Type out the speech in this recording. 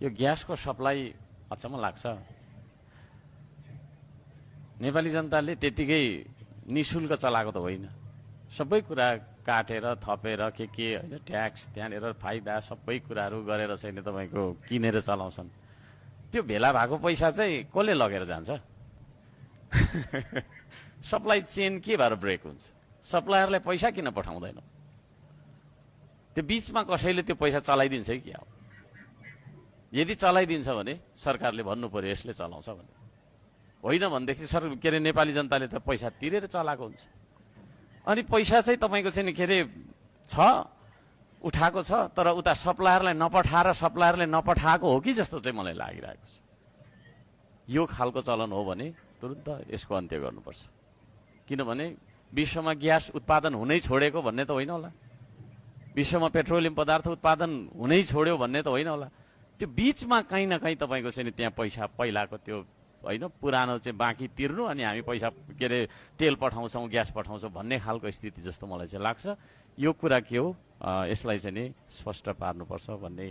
यो ग्यासको सप्लाई अचम्म लाग्छ। नेपाली जनताले त्यतिकै निशुल्क चलाएको त होइन, सबै कुरा काटेर थपेर के होइन, ट्याक्स त्यहाँनिर फाइदा सबै कुराहरू गरेर चाहिँ तपाईँको किनेर चलाउँछन्। त्यो भेला भएको पैसा चाहिँ कसले लगेर जान्छ? सप्लाई चेन के भएर ब्रेक हुन्छ? सप्लायरलाई पैसा किन पठाउँदैन? त्यो बिचमा कसैले त्यो पैसा चलाइदिन्छ कि क्या हो? यदि चलाइदिन्छ भने सरकारले भन्नु पर्यो यसले चलाउँछ भने, होइन भनेदेखि के अरे नेपाली जनताले त पैसा तिरेर चलाएको हुन्छ। अनि पैसा चाहिँ तपाईँको चाहिँ के अरे छ, उठाएको छ, तर उता सप्लायरलाई नपठाएर सप्लायरले नपठाएको हो कि जस्तो चाहिँ मलाई लागिरहेको छ। यो खालको चलन हो भने तुरुन्त यसको अन्त्य गर्नुपर्छ। किनभने विश्वमा ग्यास उत्पादन हुनै छोडेको भन्ने त होइन होला, विश्वमा पेट्रोलियम पदार्थ उत्पादन हुनै छोड्यो भन्ने त होइन होला। त्यो बिचमा कहीँ न कहीँ तपाईँको चाहिँ त्यहाँ पैसा पहिलाको त्यो होइन पुरानो चाहिँ बाँकी तिर्नु अनि हामी पैसा के अरे तेल पठाउँछौँ ग्यास पठाउँछौँ भन्ने खालको स्थिति जस्तो मलाई चाहिँ लाग्छ। यो कुरा के हो यसलाई चाहिँ नि स्पष्ट पार्नुपर्छ भन्ने